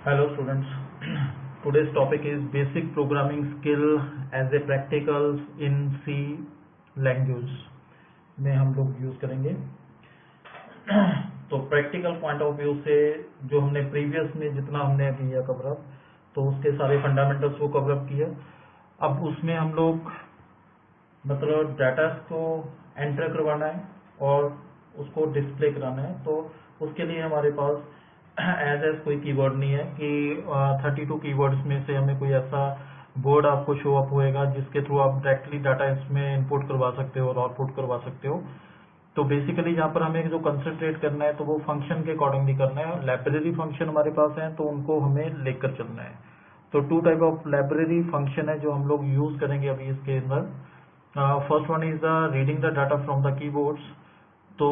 Hello students. Today's topic is basic programming skill as a practicals in C language में हम लोग use करेंगे। तो प्रैक्टिकल पॉइंट ऑफ व्यू से जो हमने प्रीवियस में जितना हमने किया कवर अप, तो उसके सारे फंडामेंटल्स को कवर अप किया। अब उसमें हम लोग मतलब डाटा को एंटर करवाना है और उसको डिस्प्ले कराना है। तो उसके लिए हमारे पास एज कोई कीवर्ड नहीं है कि 32 कीवर्ड्स में से हमें कोई ऐसा वर्ड आपको शो अप होएगा जिसके थ्रू आप डायरेक्टली डाटा इसमें इनपुट करवा सकते हो और आउटपुट करवा सकते हो। तो बेसिकली यहाँ पर हमें जो कंसंट्रेट करना है तो वो फंक्शन के अकॉर्डिंगली करना है। और लाइब्रेरी फंक्शन हमारे पास है तो उनको हमें लेकर चलना है। तो two type of library function है जो हम लोग यूज करेंगे अभी इसके अंदर। First one is the reading the data from the keyboards. तो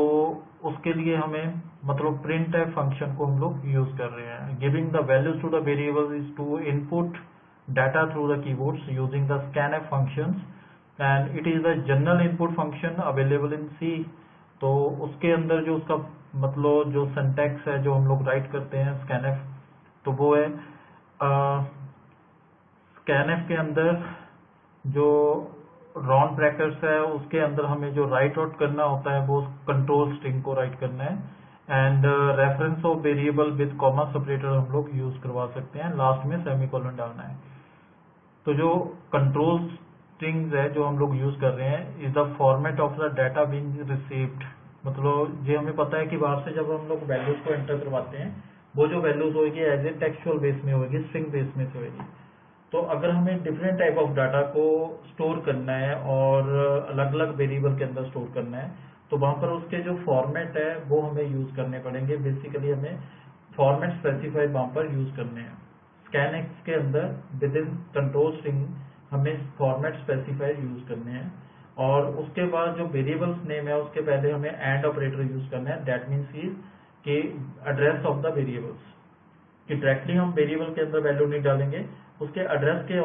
उसके लिए हमें मतलब प्रिंट टाइप फंक्शन को हम लोग यूज कर रहे हैं। Giving the values to the variable is to input data through the keyboards using the scanf functions and it is the general input function available in C. तो उसके अंदर जो उसका मतलब जो सिंटैक्स है जो हम लोग राइट करते हैं स्कैनफ, तो वो है स्कैनफ के अंदर जो रॉन ब्रैकेट्स है उसके अंदर हमें जो राइट आउट करना होता है वो कंट्रोल स्ट्रिंग को राइट करना है। And reference of variable with comma separator हम लोग यूज करवा सकते हैं। लास्ट में सेमीकोलन डालना है। तो जो कंट्रोल स्ट्रिंग्स है जो हम लोग यूज कर रहे हैं is the format of the data being received. मतलब ये हमें पता है कि बाहर से जब हम लोग वैल्यूज को एंटर करवाते हैं वो जो वैल्यूज होगी एज ए टेक्सचुअल बेस में होगी, स्ट्रिंग बेस में से होगी। तो अगर हमें डिफरेंट टाइप ऑफ डाटा को स्टोर करना है और अलग अलग वेरिएबल के अंदर स्टोर करना है तो वहां पर उसके जो फॉर्मेट है वो हमें यूज करने पड़ेंगे। बेसिकली हमें फॉर्मेट स्पेसिफाइड वहां पर यूज करने हैं। स्कैनएक्स के अंदर विद इन कंट्रोल स्ट्रिंग हमें फॉर्मेट स्पेसिफाइड यूज करने हैं। और उसके बाद जो वेरिएबल्स नेम है उसके पहले हमें एंड ऑपरेटर यूज करना है। दैट मीन्स इज कि एड्रेस ऑफ द वेरिएबल्स कि डायरेक्टली हम वेरिएबल के अंदर वैल्यू नहीं डालेंगे, उसके एड्रेस के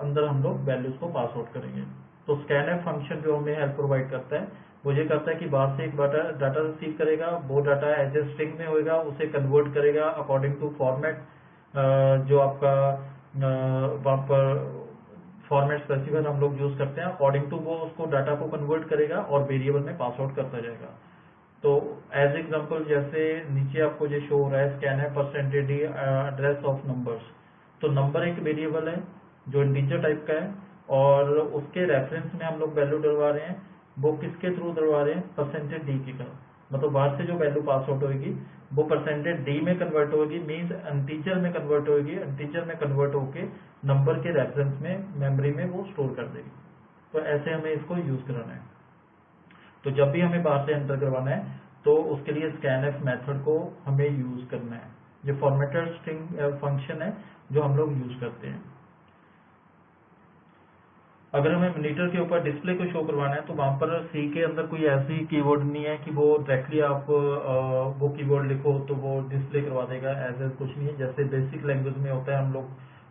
अंदर हम लोग वैल्यूज को पास आउट करेंगे। तो स्कैनफ फंक्शन जो हमें हेल्प प्रोवाइड करता है वो ये करता है कि बाहर से एक डाटा रिसीव करेगा, वो डाटा एज ए स्ट्रिंग में होगा, उसे कन्वर्ट करेगा अकॉर्डिंग टू फॉर्मेट जो आपका वहां पर फॉर्मेट स्पेसिफायर हम लोग यूज करते हैं। अकॉर्डिंग टू वो उसको डाटा को कन्वर्ट करेगा और वेरिएबल में पास आउट करता जाएगा। तो एज एग्जांपल जैसे नीचे आपको जो शो हो रहा है scanner percentage address of numbers. तो नंबर एक वेरिएबल है जो इंटीजर टाइप का है और उसके रेफरेंस में हम लोग वैल्यू डलवा रहे हैं। वो किसके थ्रू डलवा रहे हैं? परसेंटेज डी की का। मतलब बाहर से जो वैल्यू पास आउट होगी वो परसेंटेज डी में कन्वर्ट होगी, मीन्स इंटीजर में कन्वर्ट होगी। इंटीजर में कन्वर्ट होके नंबर के रेफरेंस में मेमोरी में वो स्टोर कर देगी। तो ऐसे हमें इसको यूज कराना है। तो जब भी हमें बाहर से एंटर करवाना है तो उसके लिए स्कैनफ मेथड को हमें यूज करना है। ये फॉर्मेटेड स्ट्रिंग फंक्शन है जो हम लोग यूज करते हैं। अगर हमें मॉनिटर के ऊपर डिस्प्ले को शो करवाना है तो वहां पर सी के अंदर कोई ऐसी कीवर्ड नहीं है कि वो डायरेक्टली आप वो कीवर्ड लिखो तो वो डिस्प्ले करवा देगा। ऐसा कुछ नहीं है। जैसे बेसिक लैंग्वेज में होता है हम लोग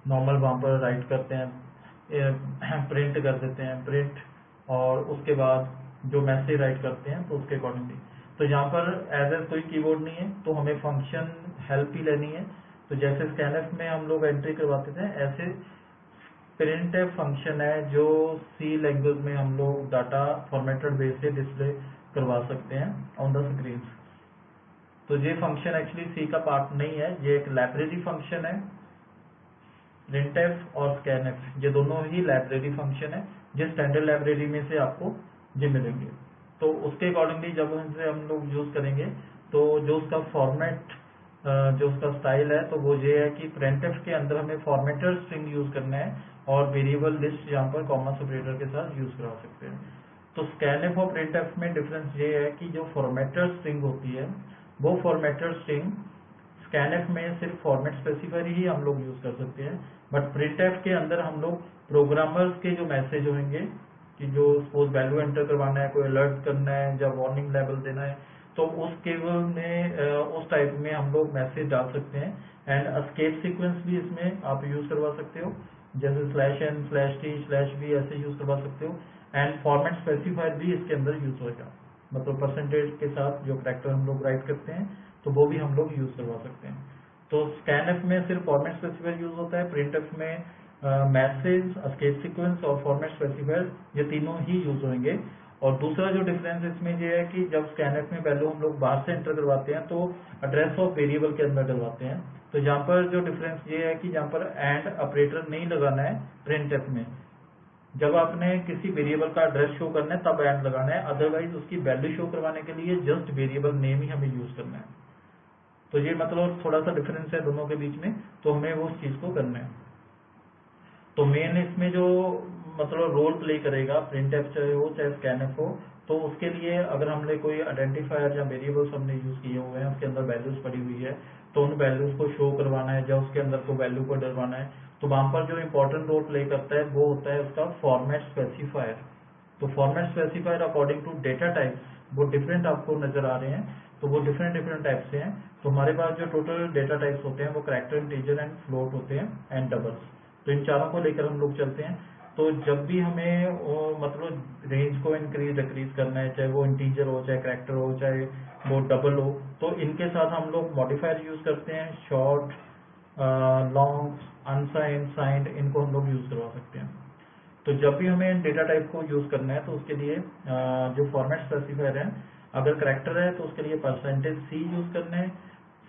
नॉर्मल वहां पर राइट करते हैं, प्रिंट कर देते हैं प्रिंट, और उसके बाद जो मैसेज राइट करते हैं तो उसके अकॉर्डिंगली। तो यहाँ पर एज कोई कीवर्ड नहीं है तो हमें फंक्शन हेल्प ही लेनी है। तो जैसे स्कैनफ में हम लोग एंट्री करवाते थे ऐसे प्रिंट फंक्शन है जो सी लैंग्वेज में हम लोग डाटा फॉर्मेटेड वे से डिस्प्ले करवा सकते हैं ऑन द स्क्रीन। तो ये फंक्शन एक्चुअली सी का पार्ट नहीं है, ये एक लाइब्रेरी फंक्शन है। प्रिंटफ और स्कैनफ ये दोनों ही लाइब्रेरी फंक्शन है जिस स्टैंडर्ड लाइब्रेरी में से आपको ये मिलेंगे। तो उसके अकॉर्डिंगली जब इनसे हम लोग यूज करेंगे तो जो उसका फॉर्मेट जो उसका स्टाइल है तो वो ये है कि प्रिंटफ के अंदर हमें फॉर्मेटेड स्ट्रिंग यूज करना है और वेरिएबल लिस्ट यहाँ पर कॉमा सेपरेटर के साथ यूज करा सकते हैं। तो स्कैनफ और प्रिंटफ में डिफरेंस ये है कि जो फॉर्मेटेड स्ट्रिंग होती है वो फॉर्मेटेड स्ट्रिंग स्कैनफ में सिर्फ फॉर्मेट स्पेसिफायर ही हम लोग यूज कर सकते हैं, बट प्रिंटफ के अंदर हम लोग प्रोग्रामर्स के जो मैसेज होंगे कि जो सपोज वैल्यू एंटर करवाना है, कोई अलर्ट करना है या वार्निंग लेवल देना है, तो उस केवल में उस टाइप में हम लोग मैसेज डाल सकते हैं। एंड एस्केप सीक्वेंस भी इसमें आप यूज करवा सकते हो, जैसे /n/t/v ऐसे यूज करवा सकते हो। एंड फॉर्मेट स्पेसिफायर भी इसके अंदर यूज होगा, मतलब परसेंटेज के साथ जो कैरेक्टर हम लोग राइट करते हैं तो वो भी हम लोग यूज करवा सकते हैं। तो स्कैनएफ में सिर्फ फॉर्मेट स्पेसिफायर यूज होता है, प्रिंटएफ में मैसेज, स्केच सीक्वेंस और फॉर्मेट स्पेसिफायर ये तीनों ही यूज होंगे। और दूसरा जो डिफरेंस इसमें ये है कि जब स्कैनएफ में वैल्यू हम लोग बाहर से एंटर करवाते हैं तो एड्रेस ऑफ वेरिएबल के अंदर करवाते हैं। तो यहाँ पर जो डिफरेंस ये है कि यहाँ पर एंड ऑपरेटर नहीं लगाना है प्रिंटएफ में। जब आपने किसी वेरिएबल का एड्रेस शो करना है तब एंड लगाना है, अदरवाइज उसकी वैल्यू शो करवाने के लिए जस्ट वेरिएबल नेम ही हमें यूज करना है। तो ये मतलब थोड़ा सा डिफरेंस है दोनों के बीच में, तो हमें वो उस चीज को करना है। तो मेन इसमें जो मतलब रोल प्ले करेगा प्रिंटएफ चाहे हो चाहे स्कैनएफ हो, तो उसके लिए अगर हमने कोई आइडेंटिफायर या वेरिएबल्स हमने यूज किए हुए हैं, उसके अंदर वैल्यूज पड़ी हुई है, तो उन वैल्यूज को शो करवाना है या उसके अंदर को वैल्यू को डलवाना है, तो वहां पर जो इम्पोर्टेंट रोल प्ले करता है वो होता है उसका फॉर्मेट स्पेसिफायर। तो format specifier according to data types वो डिफरेंट आपको नजर आ रहे हैं, तो वो डिफरेंट टाइप से हैं। तो हमारे पास जो टोटल डेटा टाइप्स होते हैं वो कैरेक्टर, इंटीजर एंड फ्लोट होते हैं एंड डबल्स। तो इन चारों को लेकर हम लोग चलते हैं। तो जब भी हमें मतलब रेंज को इंक्रीज डिक्रीज करना है, चाहे वो इंटीजर हो, चाहे कैरेक्टर हो, चाहे वो डबल हो, तो इनके साथ हम लोग मॉडिफायर यूज करते हैं, शॉर्ट, लॉन्ग, अनसाइंड, साइंड, इनको हम लोग यूज करवा सकते हैं। तो जब भी हमें डेटा टाइप को यूज करना है तो उसके लिए जो फॉर्मेट स्पेसिफायर है, अगर कैरेक्टर है तो उसके लिए %C यूज करना है,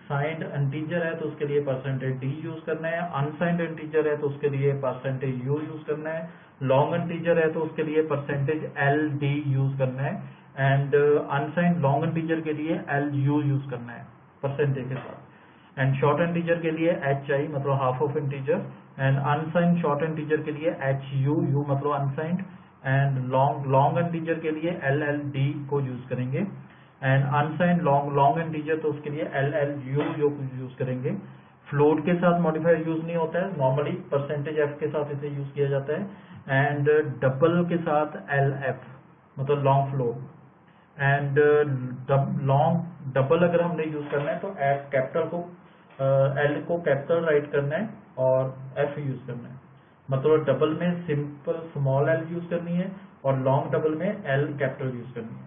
साइंड इंटीजर है तो उसके लिए %D यूज करना है, अनसाइंड इंटीजर है तो उसके लिए %U यूज करना है, लॉन्ग इंटीजर है तो उसके लिए %LD यूज करना है, एंड अनसाइंड लॉन्ग इंटीजर के लिए LU यूज करना है परसेंटेज के साथ, एंड शॉर्ट इंटीजर के लिए HI मतलब half of integer, and unsigned short integer के लिए HU, U मतलब अनसाइंड, एंड लॉन्ग इंटीजर के लिए LLD को यूज करेंगे, एंड अनसाइंड लॉन्ग इंटीजर तो उसके लिए LLU यूज करेंगे। फ्लोट के साथ मॉडिफायर यूज नहीं होता है, नॉर्मली %F के साथ इसे यूज किया जाता है, एंड डबल के साथ LF मतलब long float, and long double अगर हमने यूज करना है तो कैपिटल को एल को कैपिटल राइट करना है और एफ यूज करना है। मतलब डबल में सिंपल स्मॉल एल यूज करनी है और लॉन्ग डबल में एल कैपिटल यूज करनी है।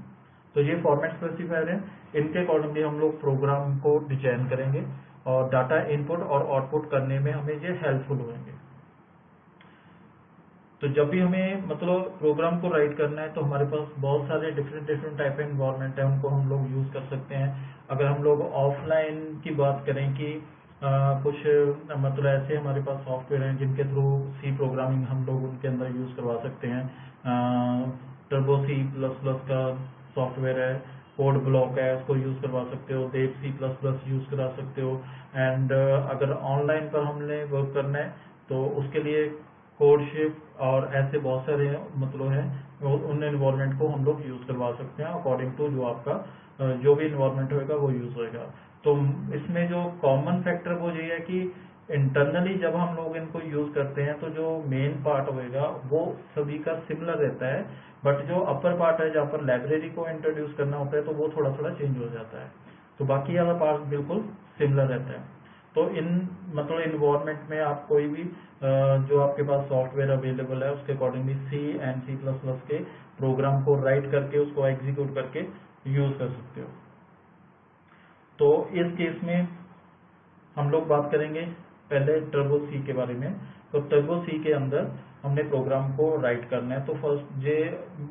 तो ये फॉर्मेट स्पेसिफायर है, इनके अकॉर्डिंगली हम लोग प्रोग्राम को डिजाइन करेंगे और डाटा इनपुट और आउटपुट करने में हमें ये हेल्पफुल होंगे। तो जब भी हमें मतलब प्रोग्राम को राइट करना है तो हमारे पास बहुत सारे डिफरेंट टाइप के इन्वायरमेंट है, उनको हम लोग यूज कर सकते हैं। अगर हम लोग ऑफलाइन की बात करें कि कुछ मतलब ऐसे हमारे पास सॉफ्टवेयर हैं जिनके थ्रू सी प्रोग्रामिंग हम लोग उनके अंदर यूज करवा सकते हैं। टर्बो C++ का सॉफ्टवेयर है, कोड ब्लॉक है, उसको यूज करवा सकते हो, देव C++ यूज करा सकते हो। एंड अगर ऑनलाइन पर हमने वर्क करना है तो उसके लिए कोडशिप और ऐसे बहुत सारे मतलब है, उन इन्वायरमेंट को हम लोग यूज करवा सकते हैं अकॉर्डिंग टू जो आपका जो भी इन्वायरमेंट होगा वो यूज होएगा। तो इसमें जो कॉमन फैक्टर वो ये है कि इंटरनली जब हम लोग इनको यूज करते हैं तो जो मेन पार्ट होएगा वो सभी का सिमिलर रहता है, बट जो अपर पार्ट है जहाँ पर लाइब्रेरी को इंट्रोड्यूस करना होता है तो वो थोड़ा थोड़ा चेंज हो जाता है। तो बाकी वाला पार्ट बिल्कुल सिमिलर रहता है। तो इन मतलब इन्वायरमेंट में आप कोई भी जो आपके पास सॉफ्टवेयर अवेलेबल है उसके अकॉर्डिंगली C एंड C++ के प्रोग्राम को राइट करके उसको एग्जीक्यूट करके यूज कर सकते हो। तो इस केस में हम लोग बात करेंगे पहले टर्बो C के बारे में। तो टर्बो C के अंदर हमने प्रोग्राम को राइट करना है, तो फर्स्ट ये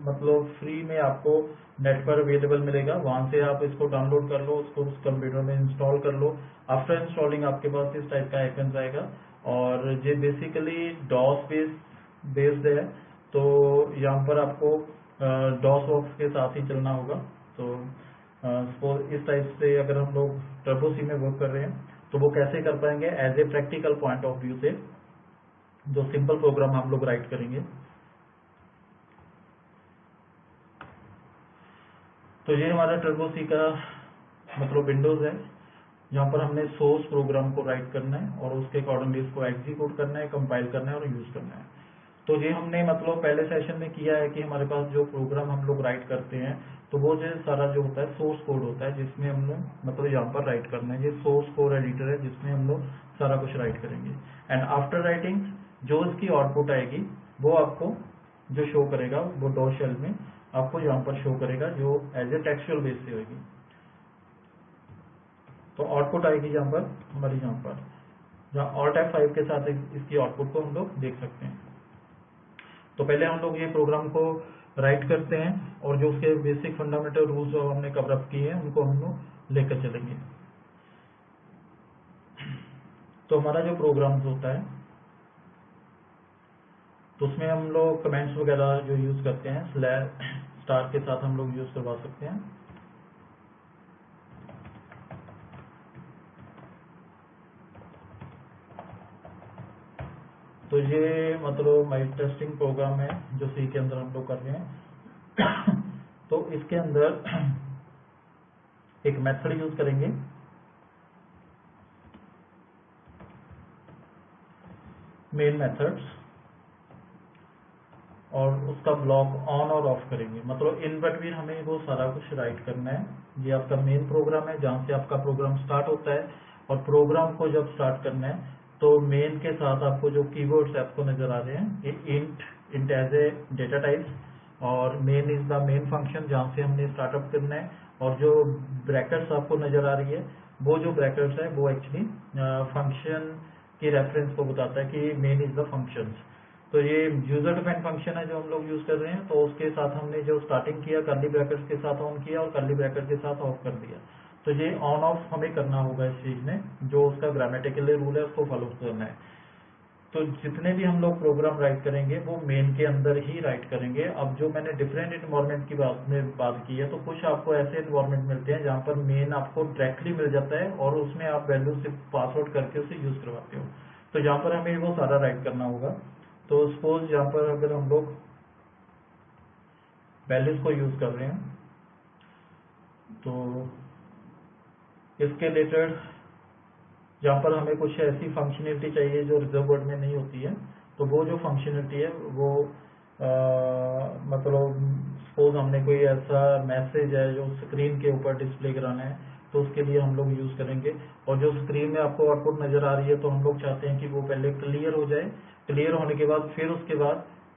मतलब फ्री में आपको नेट पर अवेलेबल मिलेगा, वहां से आप इसको डाउनलोड कर लो, उसको उस कंप्यूटर में इंस्टॉल कर लो। आफ्टर इंस्टॉलिंग आपके पास इस टाइप का आइकन आएगा और ये बेसिकली डॉस बेस्ड है, तो यहाँ पर आपको डॉस बॉक्स के साथ ही चलना होगा। तो इस टाइप से अगर हम लोग टर्बो C में वर्क कर रहे हैं तो वो कैसे कर पाएंगे as a practical point of view से, जो सिंपल प्रोग्राम हम लोग राइट करेंगे। तो ये हमारा टर्बो C का मतलब विंडोज है, जहाँ पर हमने सोर्स प्रोग्राम को राइट करना है और उसके अकॉर्डिंगली इसको एग्जीक्यूट करना है, कंपाइल करना है और यूज करना है। तो ये हमने मतलब पहले सेशन में किया है कि हमारे पास जो प्रोग्राम हम लोग राइट करते हैं तो वो जो सारा जो होता है सोर्स कोड होता है जिसमें हम लोग मतलब यहाँ पर राइट करना है। ये सोर्स कोड एडिटर है जिसमें हम लोग सारा कुछ राइट करेंगे, एंड आफ्टर राइटिंग जो इसकी आउटपुट आएगी वो आपको जो शो करेगा वो डॉ शेल में आपको यहाँ पर शो करेगा, जो एज ए टेक्सचुअल बेस से होगी। तो आउटपुट आएगी यहाँ पर हमारी, यहाँ पर जहाँ Alt F5 के साथ इसकी आउटपुट को हम लोग देख सकते हैं। तो पहले हम लोग ये प्रोग्राम को राइट करते हैं और जो उसके बेसिक फंडामेंटल रूल्स जो हमने कवर अप किए हैं उनको हम लोग लेकर चलेंगे। तो हमारा जो प्रोग्राम होता है तो उसमें हम लोग कमेंट्स वगैरह जो यूज करते हैं स्टार के साथ हम लोग यूज करवा सकते हैं। तो ये मतलब माई टेस्टिंग प्रोग्राम है जो सी के अंदर हम लोग कर रहे हैं। तो इसके अंदर एक मेथड यूज करेंगे, मेन मेथड्स, और उसका ब्लॉक ऑन और ऑफ करेंगे। मतलब इन बिटवीन हमें वो सारा कुछ राइट करना है। ये आपका मेन प्रोग्राम है जहाँ से आपका प्रोग्राम स्टार्ट होता है, और प्रोग्राम को जब स्टार्ट करना है तो मेन के साथ आपको जो कीवर्ड्स आपको नजर आ रहे हैं, ये int as a data type, और main is the main function जहाँ से हमने स्टार्टअप करना है, और जो ब्रैकेट्स आपको नजर आ रही है वो जो ब्रैकेट्स है वो एक्चुअली फंक्शन की रेफरेंस को बताता है कि मेन इज द फंक्शंस। तो ये यूजर डिफाइंड फंक्शन है जो हम लोग यूज कर रहे हैं। तो उसके साथ हमने जो स्टार्टिंग किया कर्ली ब्रैकेट्स के साथ ऑन किया और कर्ली ब्रैकेट के साथ ऑफ कर दिया। तो ये ऑन ऑफ हमें करना होगा इस चीज में, जो उसका ग्रामेटिकली रूल है उसको फॉलो करना है। तो जितने भी हम लोग प्रोग्राम राइट करेंगे वो मेन के अंदर ही राइट करेंगे। अब जो मैंने डिफरेंट इन्वायरमेंट की बात की है, तो कुछ आपको ऐसे इन्वायरमेंट मिलते हैं जहाँ पर मेन आपको डायरेक्टली मिल जाता है और उसमें आप वैल्यू सिर्फ पासवर्ड करके उसे यूज करवाते हो। तो यहाँ पर हमें वो सारा राइट करना होगा। तो सपोज यहाँ पर अगर हम लोग वैल्यूज को यूज कर रहे हैं तो इसके रिलेटेड यहाँ पर हमें कुछ ऐसी फंक्शनलिटी चाहिए जो रिजर्व वर्ड में नहीं होती है। तो वो जो फंक्शनलिटी है वो मतलब सपोज हमने कोई ऐसा मैसेज है जो स्क्रीन के ऊपर डिस्प्ले कराना है, तो उसके लिए हम लोग यूज करेंगे। और जो स्क्रीन में आपको आउटपुट नजर आ रही है तो हम लोग चाहते हैं कि वो पहले क्लियर हो जाए। क्लियर होने के बाद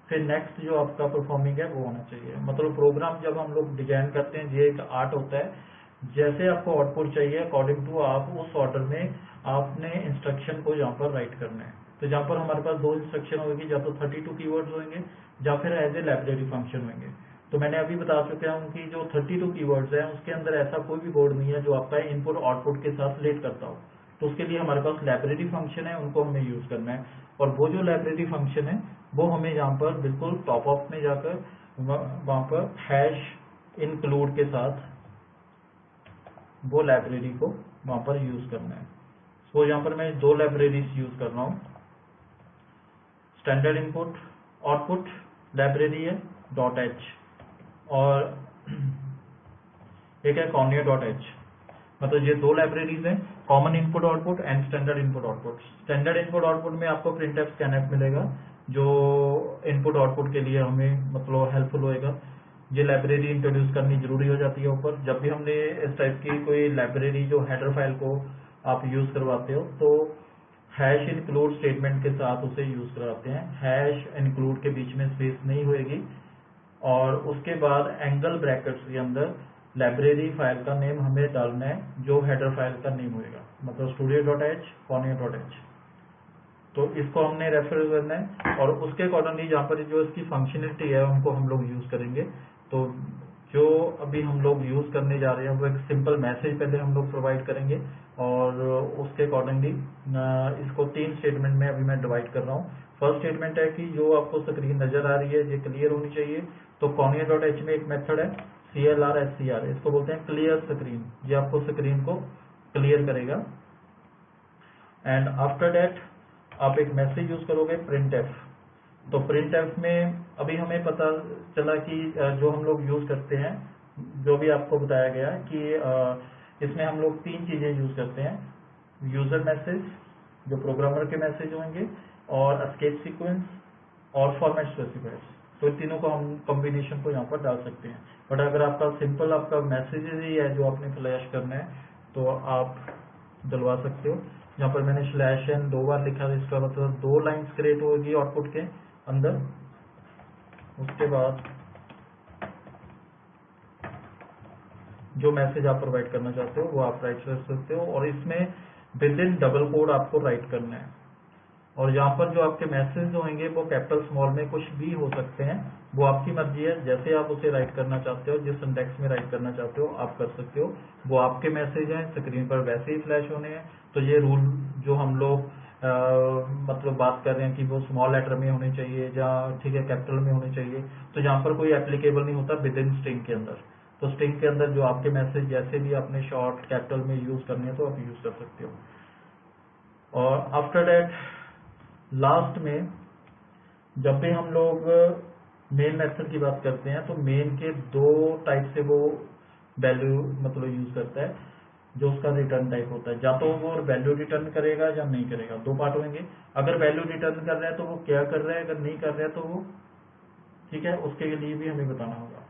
फिर नेक्स्ट जो आपका परफॉर्मिंग है वो होना चाहिए। मतलब प्रोग्राम जब हम लोग डिजाइन करते हैं ये एक आर्ट होता है, जैसे आपको आउटपुट चाहिए अकॉर्डिंग टू आप उस ऑर्डर में आपने इंस्ट्रक्शन को यहाँ पर राइट करना है। तो जहाँ पर हमारे पास दो इंस्ट्रक्शन होगी, या तो 32 कीवर्ड्स होंगे या फिर एज ए लाइब्रेरी फंक्शन होंगे। तो मैंने अभी बता चुका हूँ कि जो 32 कीवर्ड्स हैं उसके अंदर ऐसा कोई भी बोर्ड नहीं है जो आपका इनपुट आउटपुट के साथ रिलेट करता हो। तो उसके लिए हमारे पास लाइब्रेरी फंक्शन है, उनको हमें यूज करना है। और वो जो लाइब्रेरी फंक्शन है वो हमें यहाँ पर बिल्कुल टॉप ऑफ में जाकर वहां पर हैश इंक्लूड के साथ वो लाइब्रेरी को वहां पर यूज करना है। तो यहाँ पर मैं दो लाइब्रेरीज यूज कर रहा हूँ। स्टैंडर्ड इनपुट आउटपुट लाइब्रेरी है .h, और एक है cornea.h। मतलब ये दो लाइब्रेरीज हैं, common input output and standard input output. Standard input output में आपको printf scanf मिलेगा जो इनपुट आउटपुट के लिए हमें मतलब हेल्पफुल होएगा। ये लाइब्रेरी इंट्रोड्यूस करनी जरूरी हो जाती है ऊपर। जब भी हमने इस टाइप की कोई लाइब्रेरी जो हेडर फाइल को आप यूज करवाते हो तो हैश इंक्लूड स्टेटमेंट के साथ उसे यूज करवाते हैं। हैश इंक्लूड के बीच में स्पेस नहीं होएगी, और उसके बाद एंगल ब्रैकेट्स के अंदर लाइब्रेरी फाइल का नेम हमें डालना है जो हेडर फाइल का नेम होएगा, मतलब studio.h cornea.h। तो इसको हमने रेफर करना है, और उसके अकॉर्डिंगली जहाँ पर जो इसकी फंक्शनलिटी है उनको हम लोग यूज करेंगे। तो जो अभी हम लोग यूज करने जा रहे हैं वो एक सिंपल मैसेज पहले हम लोग प्रोवाइड करेंगे, और उसके अकॉर्डिंगली इसको 3 स्टेटमेंट में अभी मैं डिवाइड कर रहा हूँ। फर्स्ट स्टेटमेंट है कि जो आपको स्क्रीन नजर आ रही है ये क्लियर होनी चाहिए। तो cornea.h में एक मेथड है CLR इसको बोलते हैं क्लियर स्क्रीन। ये आपको स्क्रीन को क्लियर करेगा। एंड आफ्टर दैट आप एक मैसेज यूज करोगे printf। तो printf में अभी हमें पता चला कि जो हम लोग यूज करते हैं, जो भी आपको बताया गया कि इसमें हम लोग 3 चीजें यूज करते हैं, यूजर मैसेज जो प्रोग्रामर के मैसेज होंगे, और एस्केप सीक्वेंस और फॉर्मेट स्पेसिफायर्स। तो इन तीनों को हम कॉम्बिनेशन को यहाँ पर डाल सकते हैं। बट अगर आपका सिंपल आपका मैसेज ही है जो आपने फ्लैश करना है तो आप डलवा सकते हो। यहाँ पर मैंने /n 2 बार लिखा है, इसका मतलब 2 लाइन्स क्रिएट होगी आउटपुट के अंदर। उसके बाद जो मैसेज आप प्रोवाइड करना चाहते हो वो आप राइट कर सकते हो, और इसमें विद इन डबल कोड आपको राइट करना है। और यहाँ पर जो आपके मैसेज जो होंगे वो कैपिटल स्मॉल में कुछ भी हो सकते हैं, वो आपकी मर्जी है, जैसे आप उसे राइट करना चाहते हो, जिस सिंटैक्स में राइट करना चाहते हो आप कर सकते हो। वो आपके मैसेज हैं, स्क्रीन पर वैसे ही फ्लैश होने हैं। तो ये रूल जो हम लोग मतलब बात कर रहे हैं कि वो स्मॉल लेटर में होने चाहिए या ठीक है कैपिटल में होने चाहिए, तो यहाँ पर कोई एप्लीकेबल नहीं होता विद इन स्ट्रिंग के अंदर। तो स्ट्रिंग के अंदर जो आपके मैसेज जैसे भी आपने शॉर्ट कैपिटल में यूज करने हैं तो आप यूज कर सकते हो। और आफ्टर दैट लास्ट में जब भी हम लोग मेन मेथड की बात करते हैं तो मेन के दो टाइप से वो वैल्यू मतलब यूज करता है, जो उसका रिटर्न टाइप होता है। या तो वो वैल्यू रिटर्न करेगा या नहीं करेगा, दो पार्ट होंगे। अगर वैल्यू रिटर्न कर रहा है तो वो क्या कर रहा है, अगर नहीं कर रहा है तो वो ठीक है उसके लिए भी हमें बताना होगा।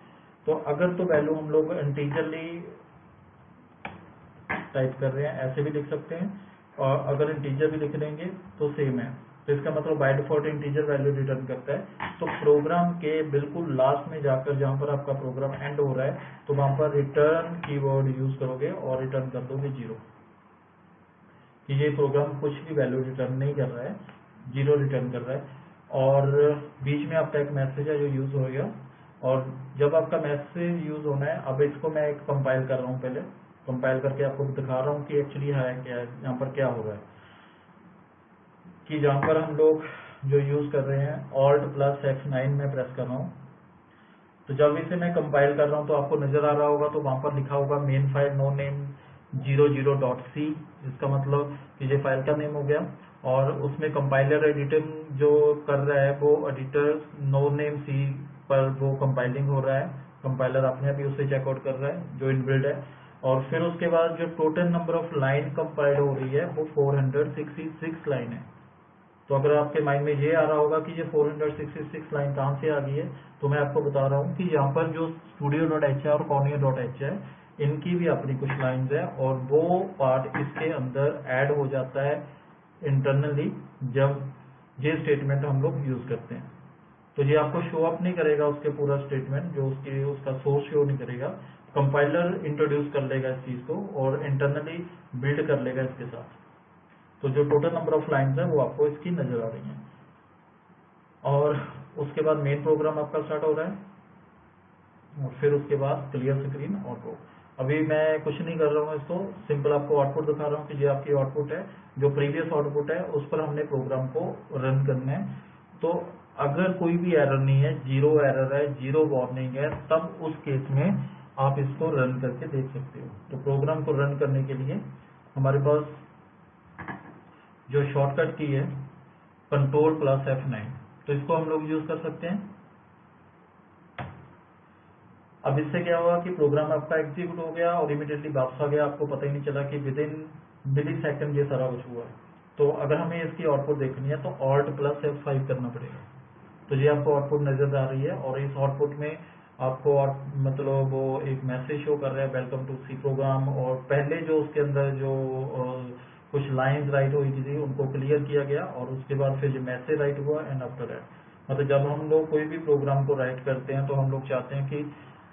तो अगर तो वैल्यू हम लोग इंटीजरली टाइप कर रहे हैं ऐसे भी लिख सकते हैं, और अगर इंटीजर भी लिख लेंगे तो सेम है। तो इसका मतलब by default integer value return करता है। तो प्रोग्राम के बिल्कुल लास्ट में जाकर जहां पर आपका प्रोग्राम एंड हो रहा है तो वहां पर रिटर्न कीवर्ड यूज करोगे और रिटर्न कर दोगे 0, कि ये प्रोग्राम कुछ भी वैल्यू रिटर्न नहीं कर रहा है, 0 रिटर्न कर रहा है। और बीच में आपका एक मैसेज है जो यूज हो गया, और जब आपका मैसेज यूज होना है, अब इसको मैं एक कंपाइल कर रहा हूँ, पहले कंपाइल करके आपको दिखा रहा हूँ कि एक्चुअली है क्या है यहाँ पर क्या हो रहा है। कि जहाँ पर हम लोग जो यूज कर रहे हैं Alt+F9 में प्रेस कर रहा हूँ, तो जब इसे मैं कंपाइल कर रहा हूँ तो आपको नजर आ रहा होगा, तो वहां पर लिखा होगा main file no name 00.c, इसका मतलब कि ये फाइल का नेम हो गया। और उसमें कंपाइलर एडिटिंग जो कर रहा है वो एडिटर नो नेम सी पर वो कंपाइलिंग हो रहा है, कंपाइलर अपने आप ही उसे चेकआउट कर रहा है जो इनबिल्ड है। और फिर उसके बाद जो total number of line compile हो रही है वो 466 लाइन है। तो अगर आपके माइंड में ये आ रहा होगा कि ये 466 लाइन कहाँ से आ गई है, तो मैं आपको बता रहा हूँ कि यहाँ पर जो studio.h है और cornea.h है, इनकी भी अपनी कुछ लाइंस है, और वो पार्ट इसके अंदर ऐड हो जाता है इंटरनली जब ये स्टेटमेंट हम लोग यूज करते हैं। तो ये आपको शो अप नहीं करेगा उसके पूरा स्टेटमेंट, जो उसका सोर्स शो नहीं करेगा। कंपाइलर इंट्रोड्यूस कर लेगा इस चीज को और इंटरनली बिल्ड कर लेगा इसके साथ। तो जो टोटल नंबर ऑफ लाइंस है वो आपको इसकी नजर आ रही है। और उसके बाद मेन प्रोग्राम आपका स्टार्ट हो रहा है, और फिर उसके बाद क्लियर स्क्रीन ऑटो। अभी मैं कुछ नहीं कर रहा हूँ, इसको सिंपल आपको आउटपुट दिखा रहा हूँ कि ये आपकी आउटपुट है, जो प्रीवियस आउटपुट है उस पर हमने प्रोग्राम को रन करना है। तो अगर कोई भी एरर नहीं है, 0 एरर है, 0 वार्निंग है, तब उस केस में आप इसको रन करके देख सकते हो। तो प्रोग्राम को रन करने के लिए हमारे पास जो शॉर्टकट की है Ctrl+F9, तो इसको हम लोग यूज कर सकते हैं। अब इससे क्या हुआ कि प्रोग्राम आपका एग्जीक्यूट हो गया और इमीडिएटली वापस आ गया, आपको पता ही नहीं चला कि विद इन मिली सेकेंड ये सारा कुछ हुआ है। तो अगर हमें इसकी आउटपुट देखनी है तो Alt+F5 करना पड़ेगा। तो ये आपको आउटपुट नजर आ रही है, और इस आउटपुट में आपको मतलब वो एक मैसेज शो कर रहा है वेलकम टू सी प्रोग्राम, और पहले जो उसके अंदर जो कुछ लाइंस राइट हुई थी उनको क्लियर किया गया, और उसके बाद फिर जो मैसेज राइट हुआ एंड आफ्टर दैट। मतलब जब हम लोग कोई भी प्रोग्राम को राइट करते हैं तो हम लोग चाहते हैं कि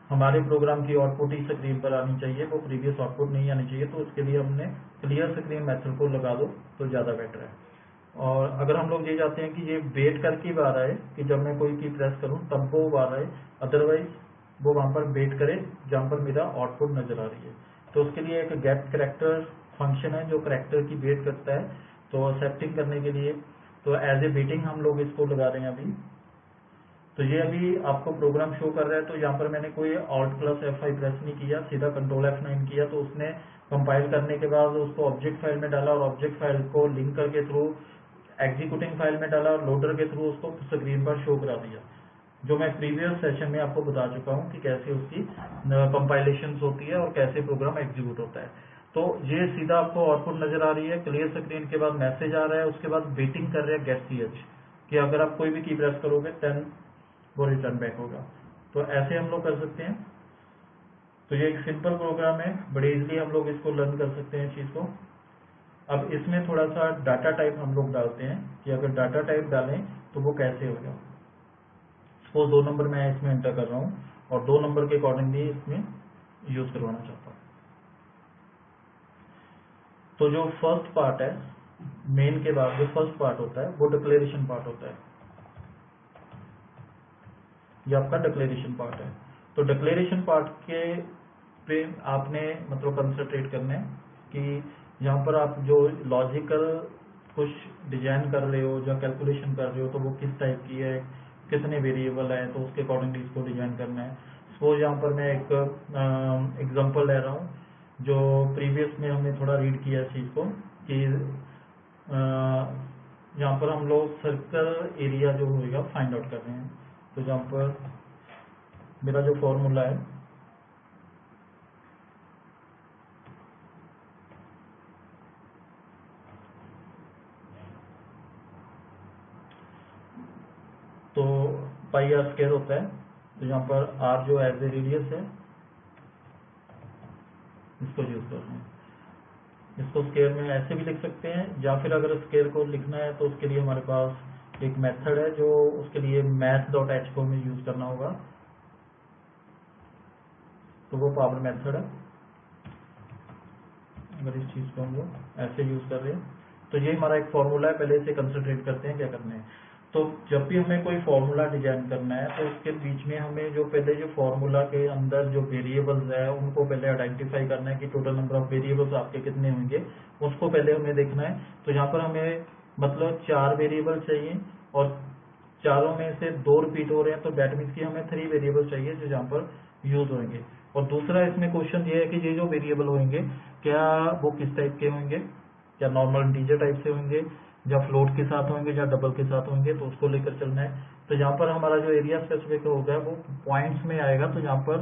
हमारे प्रोग्राम की आउटपुट ही स्क्रीन पर आनी चाहिए, वो प्रीवियस आउटपुट नहीं आनी चाहिए। तो उसके लिए हमने क्लियर स्क्रीन मेथड को लगा दो तो ज़्यादा बेटर है। और अगर हम लोग ये चाहते हैं कि ये वेट करके बार आए कि जब मैं कोई की प्रेस करूं तब वो बार आए, अदरवाइज वो वहां पर वेट करे जहां पर मेरा आउटपुट नजर आ रही है। तो उसके लिए एक गेट करेक्टर फंक्शन है जो करेक्टर की वेट करता है, तो सेटिंग करने के लिए तो एज ए वेटिंग हम लोग इसको लगा रहे हैं अभी। तो ये अभी आपको प्रोग्राम शो कर रहा है, तो यहाँ पर मैंने कोई Alt+F5 प्रेस नहीं किया, सीधा Ctrl+F9 किया, तो उसने कंपाइल करने के बाद उसको ऑब्जेक्ट फाइल में डाला और ऑब्जेक्ट फाइल को लिंक करके थ्रू एग्जीक्यूटिंग फाइल में डाला और लोडर के थ्रू उसको स्क्रीन पर शो करा दिया, जो मैं प्रीवियस सेशन में आपको बता चुका हूँ कि कैसे उसकी कंपाइलेशन होती है और कैसे प्रोग्राम एग्जीक्यूट होता है। तो ये सीधा आपको आउटपुट नजर आ रही है, क्लियर स्क्रीन के बाद मैसेज आ रहा है, उसके बाद वेटिंग कर रहे हैं गेट ch कि अगर आप कोई भी की प्रेस करोगे देन वो रिटर्न बैक होगा। तो ऐसे हम लोग कर सकते हैं। तो ये एक सिंपल प्रोग्राम है, बड़े इजीली हम लोग इसको लर्न कर सकते हैं चीज को। अब इसमें थोड़ा सा डाटा टाइप हम लोग डालते हैं कि अगर डाटा टाइप डालें तो वो कैसे होगा। सपोज 2 नंबर मैं इसमें एंटर कर रहा हूँ और 2 नंबर के अकॉर्डिंगली इसमें यूज करवाना चाहता हूँ। तो जो फर्स्ट पार्ट है, मेन के बाद जो फर्स्ट पार्ट होता है वो डिक्लेरेशन पार्ट होता है, ये आपका डिक्लेरेशन पार्ट है। तो डिक्लेरेशन पार्ट के पे आपने मतलब कंसंट्रेट करना है कि यहाँ पर आप जो लॉजिकल कुछ डिजाइन कर रहे हो या कैलकुलेशन कर रहे हो तो वो किस टाइप की है, कितने वेरिएबल है, तो उसके अकॉर्डिंगली इसको डिजाइन करना है। सपोज यहाँ पर मैं एक एग्जांपल ले रहा हूँ जो प्रीवियस में हमने थोड़ा रीड किया इस चीज को कि यहाँ पर हम लोग सर्कल एरिया जो होगा फाइंड आउट कर रहे हैं। तो यहाँ पर मेरा जो फॉर्मूला है तो पाई आर स्क्वायर होता है। तो यहाँ पर आर जो एज ए रेडियस है इसको यूज कर रहे हैं। इसको स्क्वायर में ऐसे भी लिख सकते हैं, या फिर अगर स्क्वायर को लिखना है तो उसके लिए हमारे पास एक मेथड है जो उसके लिए math.h को हमें यूज करना होगा। तो वो पावर मेथड है। अगर इस चीज को हम लोग ऐसे यूज कर रहे हैं तो ये हमारा एक फॉर्मूला है। पहले इसे कंसंट्रेट करते हैं क्या करना है। तो जब भी हमें कोई फॉर्मूला डिजाइन करना है तो उसके बीच में हमें जो पहले जो फॉर्मूला के अंदर जो वेरिएबल्स है उनको पहले आइडेंटिफाई करना है कि टोटल नंबर ऑफ वेरिएबल्स आपके कितने होंगे, उसको पहले हमें देखना है। तो यहाँ पर हमें मतलब 4 वेरिएबल चाहिए और चारों में से 2 रिपीट हो रहे हैं, तो दैट मीन्स कि हमें 3 वेरिएबल चाहिए जो यहाँ पर यूज होंगे। और दूसरा इसमें क्वेश्चन ये है कि ये जो वेरिएबल होंगे क्या वो किस टाइप के होंगे, क्या नॉर्मल इंटीजर टाइप से होंगे या फ्लोट के साथ होंगे या डबल के साथ होंगे, तो उसको लेकर चलना है। तो यहाँ पर हमारा जो एरिया स्पेसिफिक होगा वो पॉइंट्स में आएगा। तो यहाँ पर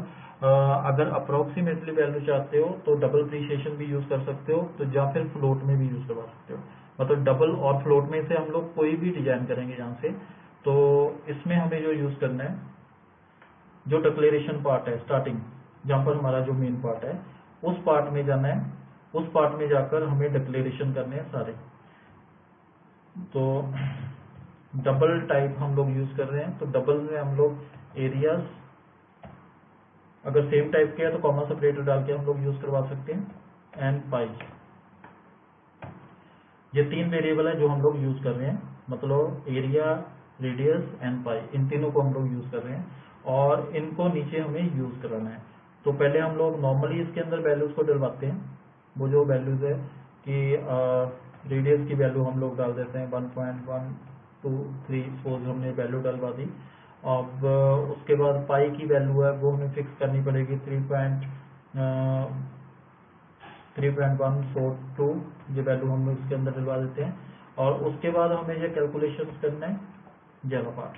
अगर अप्रोक्सीमेटली वैल्यू चाहते हो तो डबल प्रीसिएशन भी यूज कर सकते हो, तो या फिर फ्लोट में भी यूज करवा सकते हो। मतलब डबल और फ्लोट में से हम लोग कोई भी डिजाइन करेंगे यहाँ से। तो इसमें हमें जो यूज करना है, जो डिक्लेरेशन पार्ट है स्टार्टिंग, जहाँ पर हमारा जो मेन पार्ट है उस पार्ट में जाना है। उस पार्ट में जाकर हमें डिक्लेरेशन करने हैं सारे। तो डबल टाइप हम लोग यूज कर रहे हैं। तो डबल में हम लोग एरियाज, अगर सेम टाइप के है तो कॉमा सेपरेटर डाल के हम लोग यूज करवा सकते हैं। एंड पाई, ये 3 वेरिएबल है जो हम लोग यूज कर रहे हैं। मतलब एरिया, रेडियस एंड पाई, इन तीनों को हम लोग यूज कर रहे हैं और इनको नीचे हमें यूज कराना है। तो पहले हम लोग नॉर्मली इसके अंदर वैल्यूज को डलवाते हैं। वो जो वैल्यूज है कि रेडियस की वैल्यू हम लोग डाल देते हैं 1.123, सपोज हमने वैल्यू डलवा दी। अब उसके बाद पाई की वैल्यू है वो हमें फिक्स करनी पड़ेगी 3.142, ये वैल्यू हम लोग इसके अंदर डलवा देते हैं। और उसके बाद हमें ये कैलकुलेशन करना है जावा पार्ट।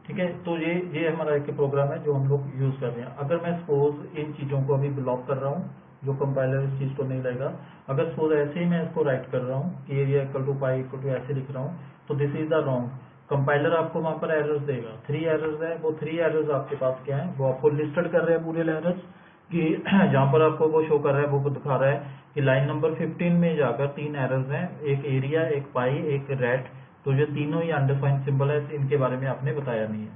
ठीक है, तो ये हमारा एक प्रोग्राम है जो हम लोग यूज कर रहे हैं। अगर मैं सपोज इन चीजों को अभी ब्लॉक कर रहा हूँ, जो कंपाइलर इस चीज को नहीं लेगा, अगर सपोज ऐसे ही मैं इसको राइट कर रहा हूँ कि area equal to pi equal to ऐसे लिख रहा हूँ, तो this is the wrong. Compiler आपको वहां पर एरर्स देगा, 3 एरर्स है। वो 3 एरर्स आपके पास क्या है, वो आपको लिस्टेड कर रहे हैं पूरे एरर्स कि जहाँ पर आपको वो शो कर रहा है, वो दिखा रहा है कि लाइन नंबर 15 में जाकर 3 एरर्स हैं, एक एरिया, एक पाई, एक रेट। तो ये तीनों ही अनडिफाइंड सिंबल है, इनके बारे में आपने बताया नहीं है।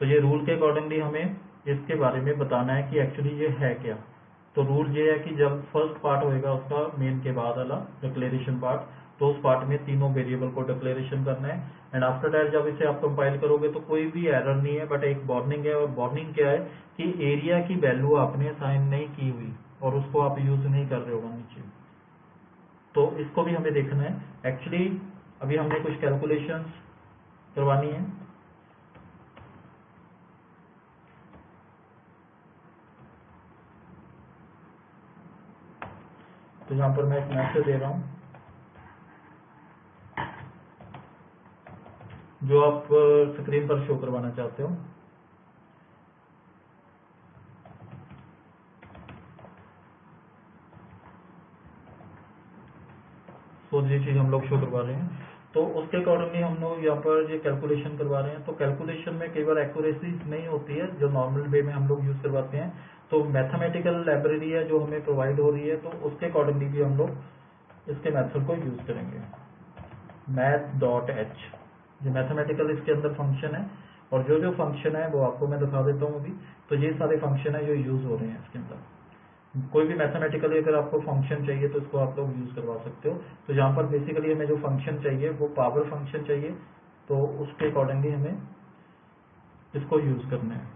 तो ये रूल के अकॉर्डिंगली हमें इसके बारे में बताना है कि एक्चुअली ये है क्या। तो रूल ये है कि जब फर्स्ट पार्ट होएगा उसका मेन के बाद वाला डिक्लेरेशन पार्ट, तो उस पार्ट में तीनों वेरिएबल को डिक्लेरेशन करना है। एंड आफ्टर दैट जब इसे आप कंपाइल करोगे तो कोई भी एरर नहीं है, बट एक वार्निंग है। और वार्निंग क्या है कि एरिया की वैल्यू आपने साइन नहीं की हुई और उसको आप यूज नहीं कर रहे होगा नीचे। तो इसको भी हमें देखना है। एक्चुअली अभी हमने कुछ कैलकुलेशंस करवानी है। तो यहाँ पर मैं एक मैसेज दे रहा हूँ जो आप स्क्रीन पर शो करवाना चाहते हो। तो ये चीज हम लोग शो करवा रहे हैं। तो उसके अकॉर्डिंगली हम लोग यहाँ पर ये कैलकुलेशन करवा रहे हैं। तो कैलकुलेशन में कई बार एक्यूरेसी नहीं होती है जो नॉर्मल वे में हम लोग यूज करवाते हैं। तो मैथमेटिकल लाइब्रेरी है जो हमें प्रोवाइड हो रही है, तो उसके अकॉर्डिंगली भी हम लोग इसके मेथड को यूज करेंगे। math.h, जो मैथमेटिकल इसके अंदर फंक्शन है और जो जो फंक्शन है वो आपको मैं दिखा देता हूँ अभी। तो ये सारे फंक्शन है जो यूज हो रहे हैं इसके अंदर। कोई भी मैथमेटिकली अगर आपको फंक्शन चाहिए तो इसको आप लोग यूज करवा सकते हो। तो यहाँ पर बेसिकली हमें जो फंक्शन चाहिए वो पावर फंक्शन चाहिए, तो उसके अकॉर्डिंगली हमें इसको यूज करना है।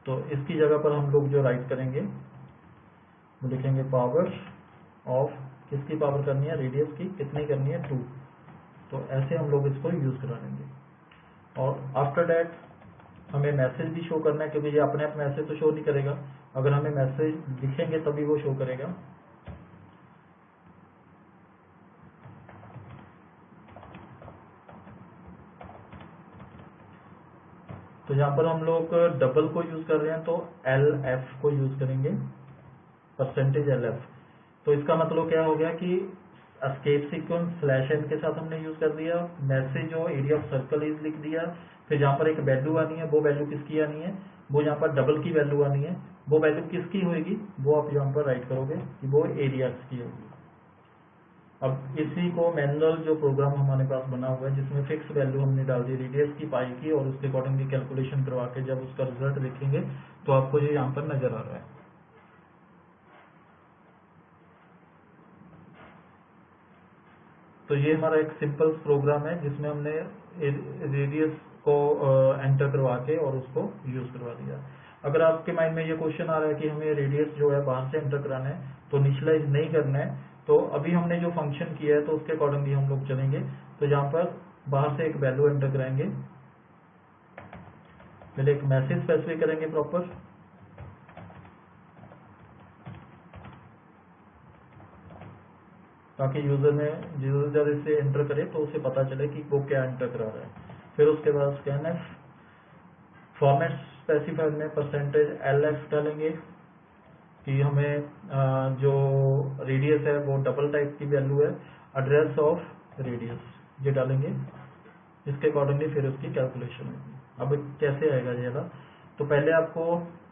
तो इसकी जगह पर हम लोग जो राइट करेंगे वो लिखेंगे पावर ऑफ, किसकी पावर करनी है, रेडियस की, कितनी करनी है, 2। तो ऐसे हम लोग इसको यूज करा लेंगे। और आफ्टर दैट हमें मैसेज भी शो करना है, क्योंकि ये अपने आप मैसेज तो शो नहीं करेगा, अगर हमें मैसेज लिखेंगे तभी वो शो करेगा। तो यहाँ पर हम लोग डबल को यूज कर रहे हैं, तो LF को यूज करेंगे, परसेंटेज LF। तो इसका मतलब क्या हो गया कि एस्केप सीक्वेंस /n के साथ हमने यूज कर दिया, मैसेज और एरिया ऑफ सर्कल इज लिख दिया। फिर जहाँ पर एक वैल्यू आनी है, वो वैल्यू किसकी आनी है, वो यहाँ पर डबल की वैल्यू आनी है, वो वैल्यू किसकी होगी, वो आप यहाँ पर राइट करोगे कि वो एरिया की होगी। अब इसी को मैनुअल जो प्रोग्राम हमारे पास बना हुआ है जिसमें फिक्स वैल्यू हमने डाल दी रेडियस की, पाई की, और उसके अकॉर्डिंगली कैलकुलेशन करवा के जब उसका रिजल्ट देखेंगे तो आपको ये यहाँ पर नजर आ रहा है। तो ये हमारा एक सिंपल प्रोग्राम है जिसमें हमने रेडियस को एंटर करवा के और उसको यूज करवा दिया। अगर आपके माइंड में ये क्वेश्चन आ रहा है कि हमें रेडियस जो है बाहर से एंटर कराना है तो इनिशियलाइज नहीं करना है, तो अभी हमने जो फंक्शन किया है तो उसके अकॉर्डिंगली हम लोग चलेंगे। तो यहाँ पर बाहर से एक वैल्यू एंटर कराएंगे, पहले एक मैसेज स्पेसिफाई करेंगे प्रॉपर, ताकि यूजर इसे एंटर करे तो उसे पता चले कि वो क्या एंटर करा रहा है। फिर उसके बाद स्कैनफ फॉर्मेट स्पेसिफायर में परसेंटेज LF डालेंगे कि हमें जो रेडियस है वो डबल टाइप की वैल्यू है, एड्रेस ऑफ रेडियस ये डालेंगे, इसके अकॉर्डिंगली फिर उसकी कैलकुलेशन होगी। अब कैसे आएगा ये वाला, तो पहले आपको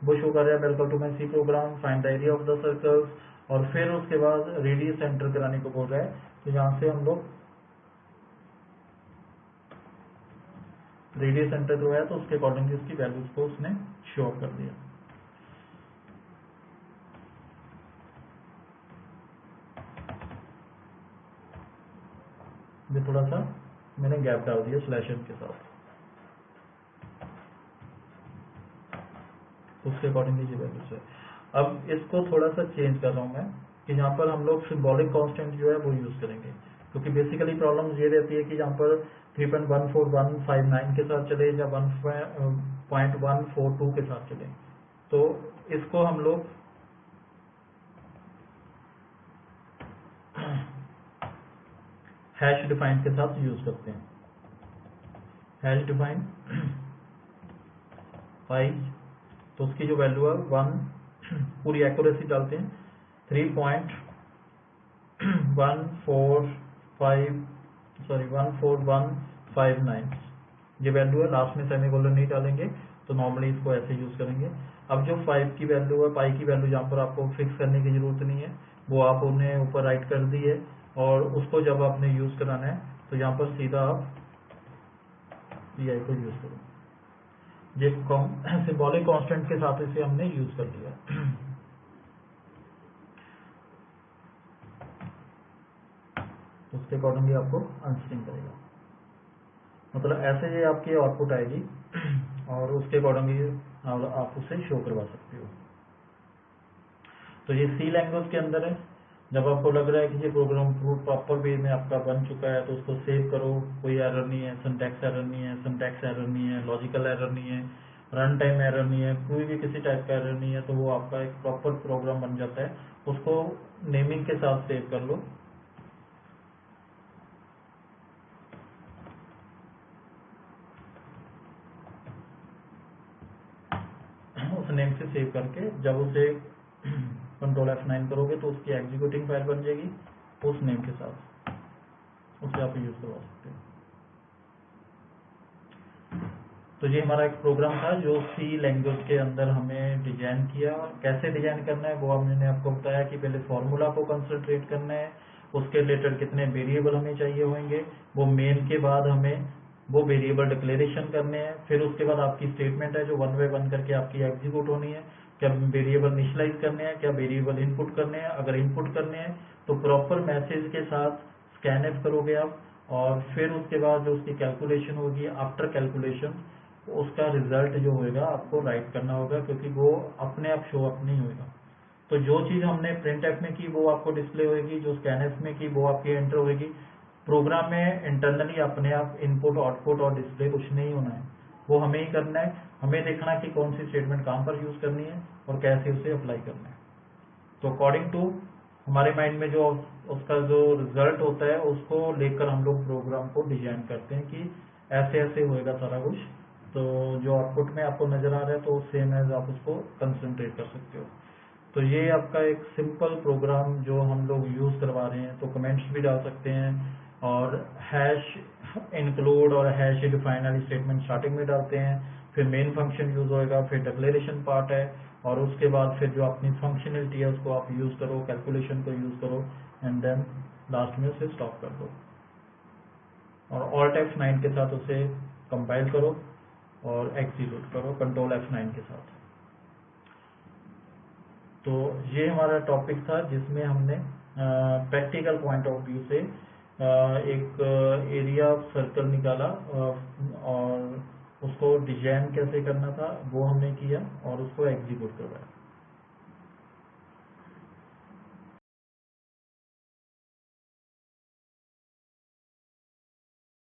वो शो कर रहा है welcome to my C program, find the area of the circles, और फिर उसके बाद रेडियस एंटर कराने को बोल रहा है। तो यहाँ से हम लोग रेडियस एंटर करवाया तो उसके अकॉर्डिंगली उसकी वैल्यूज को उसने शो कर दिया। ये थोड़ा सा मैंने गैप डाल दिया /n के साथ, उसके अकॉर्डिंगली ये वैल्यूज है। अब इसको थोड़ा सा चेंज कर रहा हूं मैं कि यहाँ पर हम लोग सिंबॉलिक कांस्टेंट जो है वो यूज करेंगे, क्योंकि बेसिकली प्रॉब्लम ये रहती है कि यहाँ पर 3.14159 के साथ चले या 1.142 के साथ चले। तो इसको हम लोग हैश डिफाइन के साथ यूज करते हैं। हैश डिफाइन पाई, तो उसकी जो वैल्यू है 1 पूरी एक्यूरेसी डालते हैं 14159 ये वैल्यू है। लास्ट में सेमीकोलन नहीं डालेंगे, तो नॉर्मली इसको ऐसे यूज करेंगे। अब जो 5 की वैल्यू है, पाई की वैल्यू जहाँ पर आपको फिक्स करने की जरूरत नहीं है, वो आप उन्हें ऊपर राइट कर दी है, और उसको जब आपने यूज कराना है तो यहाँ पर सीधा आप PI को यूज करो। ये सिंबॉलिक कांस्टेंट के साथ इसे हमने यूज कर लिया। उसके अकॉर्डिंगली आपको अनस्ट्रिंग करेगा, मतलब ऐसे ये आपकी आउटपुट आएगी और उसके अकॉर्डिंगली आप उसे शो करवा सकते हो। तो ये C लैंग्वेज के अंदर है। जब आपको लग रहा है कि ये प्रोग्राम प्रॉपर वे में आपका बन चुका है तो उसको सेव करो, कोई एरर नहीं है, सिंटैक्स एरर नहीं है, सिंटैक्स एरर नहीं है, लॉजिकल एरर नहीं है, रन टाइम एरर नहीं है, कोई भी किसी टाइप का एरर नहीं है, तो वो आपका एक प्रॉपर प्रोग्राम बन जाता है। उसको नेमिंग के साथ सेव कर लो। उस नेम से सेव करके जब उसे कंट्रोल F9 करोगे तो उसकी एग्जीक्यूटिंग फाइल बन जाएगी उस नेम के साथ, उसे आप यूज करवा सकते हो। तो ये हमारा एक प्रोग्राम था जो C लैंग्वेज के अंदर हमें डिजाइन किया। कैसे डिजाइन करना है वो मैंने आपको बताया कि पहले फॉर्मूला को कंसंट्रेट करना है, उसके रिलेटेड कितने वेरिएबल हमें चाहिए होंगे, वो मेन के बाद हमें वो वेरिएबल डिक्लेरेशन करने हैं। फिर उसके बाद आपकी स्टेटमेंट है जो 1 बाय 1 करके आपकी एग्जीक्यूट होनी है। क्या वेरिएबल इनिशियलाइज करने हैं, क्या वेरिएबल इनपुट करने हैं। अगर इनपुट करने हैं तो प्रॉपर मैसेज के साथ स्कैनफ करोगे आप, और फिर उसके बाद जो उसकी कैलकुलेशन होगी, आफ्टर कैलकुलेशन उसका रिजल्ट जो होगा आपको राइट करना होगा, क्योंकि वो अपने आप शो अप नहीं होगा। तो जो चीज हमने प्रिंट एफ में की वो आपको डिस्प्ले होगी, जो स्कैनफ में की वो आपकी एंटर होगी। प्रोग्राम में इंटरनली अपने आप इनपुट आउटपुट और डिस्प्ले कुछ नहीं होना है, वो हमें ही करना है। हमें देखना है कि कौन सी स्टेटमेंट कहाँ पर यूज करनी है और कैसे उसे अप्लाई करना है। तो अकॉर्डिंग टू हमारे माइंड में जो उसका जो रिजल्ट होता है उसको लेकर हम लोग प्रोग्राम को डिजाइन करते हैं कि ऐसे ऐसे होएगा सारा कुछ। तो जो आउटपुट में आपको नजर आ रहा है तो सेम एज आप उसको कंसंट्रेट कर सकते हो। तो ये आपका एक सिंपल प्रोग्राम जो हम लोग यूज करवा रहे हैं। तो कमेंट्स भी डाल सकते हैं, और हैश इंक्लूड और हैश डिफाइन वाली स्टेटमेंट स्टार्टिंग में डालते हैं, फिर मेन फंक्शन यूज होएगा, फिर डिक्लेरेशन पार्ट है, और उसके बाद फिर जो अपनी फंक्शनलिटी है उसको आप यूज करो, कैलकुलेशन को यूज करो, एंड देन लास्ट में उसे स्टॉप कर दो और ऑल्ट F9 के साथ उसे कंपाइल करो और एग्जीक्यूट करो कंट्रोल F9 के साथ। तो ये हमारा टॉपिक था जिसमें हमने प्रैक्टिकल पॉइंट ऑफ व्यू से एक एरिया सर्कल निकाला, और उसको डिजाइन कैसे करना था वो हमने किया और उसको एग्जीक्यूट करवाया।